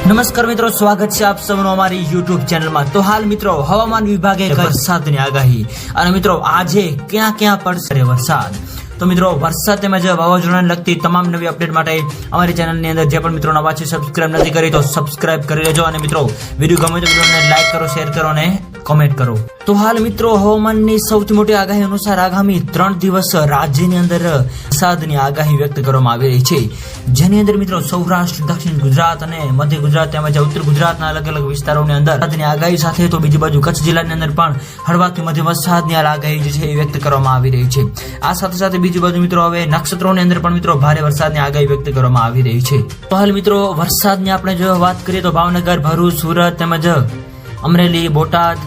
નમસ્કાર મિત્રો, સ્વાગત છે આપ સૌનું અમારી યુટ્યુબ ચેનલમાં। તો હાલ મિત્રો હવામાન વિભાગે વરસાદની આગાહી અને મિત્રો આજે ક્યાં ક્યાં પડશે વરસાદ। તો મિત્રો વરસાદ તેમજ વાવાઝોડાને લગતી તમામ નવી અપડેટ માટે અમારી ચેનલની અંદર જે પણ મિત્રો નવા છે સબસ્ક્રાઇબ નથી કરી તો સબસ્ક્રાઇબ કરી લેજો અને મિત્રો વિડીયો ગમે તો વિડીયોને લાઈક કરો, શેર કરો અને કોમેન્ટ કરો। તો હાલ મિત્રો હવામાનની સૌથી મોટી આગાહી અનુસાર આગામી 3 દિવસ રાજ્યની અંદર વરસાદની આગાહી વ્યક્ત કરવામાં આવી રહી છે, જેની અંદર મિત્રો સૌરાષ્ટ્ર, દક્ષિણ ગુજરાત અને મધ્ય ગુજરાત તેમજ ઉત્તર ગુજરાતના અલગ અલગ વિસ્તારોની અંદર વરસાદની આગાહી સાથે તો બીજી બાજુ કચ્છ જિલ્લાની અંદર પણ હળવાથી મધ્યમ વરસાદની આગાહી જે છે એ વ્યક્ત કરવામાં આવી રહી છે। આ સાથે સાથે બીજી બાજુ મિત્રો હવે નક્ષત્રોની અંદર પણ મિત્રો ભારે વરસાદની આગાહી વ્યક્ત કરવામાં આવી રહી છે। તો હાલ મિત્રો વરસાદની આપણે જો વાત કરીએ તો ભાવનગર, ભરૂચ, સુરત તેમજ અમરેલી, બોટાદ,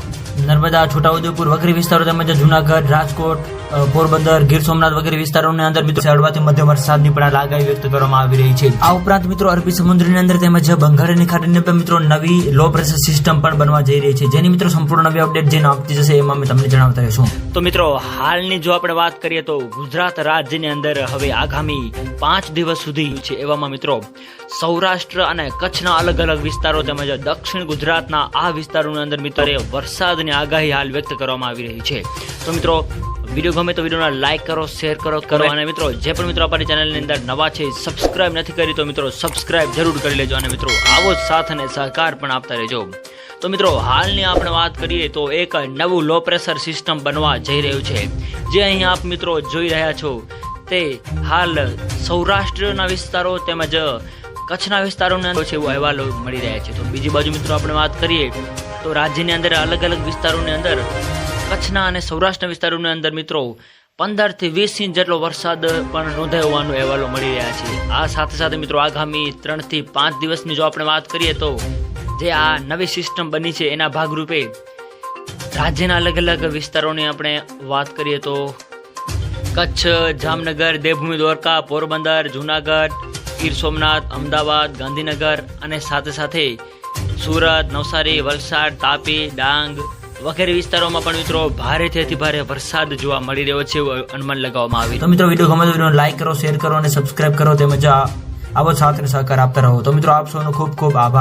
નર્મદા, છોટાઉદેપુર વગેરે વિસ્તારો તેમજ જુનાગઢ, રાજકોટ, પોરબંદર, ગીર સોમનાથ વગેરે વિસ્તારોની અંદર મિત્રો હળવાથી મધ્યમ વરસાદની પણ આગાહી વ્યક્ત કરવામાં આવી રહી છે। આ ઉપરાંત મિત્રો અરબી સમુદ્રની અંદર તેમજ બંગાળની ખાડીની અંદર મિત્રો નવી લો પ્રેશર સિસ્ટમ પણ બનવા જઈ રહી છે, જેની મિત્રો સંપૂર્ણ નવી અપડેટ જે આપતી જશે એમાં અમે તમને જણાવતા રહીશું। તો મિત્રો હાલની જો આપણે વાત કરીએ તો ગુજરાત રાજ્યની અંદર હવે આગામી 5 દિવસ સુધી છે, એવામાં મિત્રો સૌરાષ્ટ્ર અને કચ્છના અલગ અલગ વિસ્તારો તેમજ દક્ષિણ ગુજરાતના આ વિસ્તારોની અંદર મિત્રો વરસાદની આગાહી હાલ વ્યક્ત કરવામાં આવી રહી છે। તો મિત્રો વિડીયો ગમે તો વિડીયોને લાઈક કરો, શેર કરો અને મિત્રો જે પણ મિત્રો અમારી ચેનલની અંદર નવા છે સબસ્ક્રાઇબ નથી કરી તો મિત્રો સબસ્ક્રાઇબ જરૂર કરી લેજો અને મિત્રો આવો સાથ અને સહકાર પણ આપતા રહેજો। તો મિત્રો હાલની આપણે વાત કરીએ તો એક નવું લો પ્રેશર સિસ્ટમ બનવા જઈ રહ્યું છે, જે અહીં આપ મિત્રો જોઈ રહ્યા છો તે હાલ સૌરાષ્ટ્રના વિસ્તારો તેમજ કચ્છના વિસ્તારોની અંદર છે એવો અહેવાલો મળી રહ્યા છે। તો બીજી બાજુ મિત્રો આપણે વાત કરીએ તો રાજ્યની અંદર અલગ અલગ વિસ્તારોની અંદર કચ્છના અને સૌરાષ્ટ્રના વિસ્તારોની અંદર મિત્રો 15 થી 20 ઇંચ જેટલો વરસાદ પણ નોંધાયો હોવાનો અહેવાલો મળી રહ્યા છે। આ સાથે સાથે મિત્રો આગામી 3 થી 5 દિવસની જો આપણે વાત કરીએ તો જે આ નવી સિસ્ટમ બની છે એના ભાગરૂપે રાજ્યના અલગ અલગ વિસ્તારોની આપણે વાત કરીએ તો કચ્છ, જામનગર, દેવભૂમિ દ્વારકા, પોરબંદર, જુનાગઢ, ગીર સોમનાથ, અમદાવાદ, ગાંધીનગર અને સાથે સાથે સુરત, નવસારી, વલસાડ, તાપી, ડાંગ વગેરે વિસ્તારોમાં પણ મિત્રો ભારેથી અતિ ભારે વરસાદ જોવા મળી રહ્યો છે એવું અનુમાન લગાવવામાં આવ્યું। તો મિત્રો વિડીયો ગમે તો વિડીયોને લાઈક કરો, શેર કરો અને સબસ્ક્રાઇબ કરો તેમજ આવો સાથ અને સહકાર આપતા રહો। તો મિત્રો આપ સૌનો ખૂબ ખૂબ આભાર।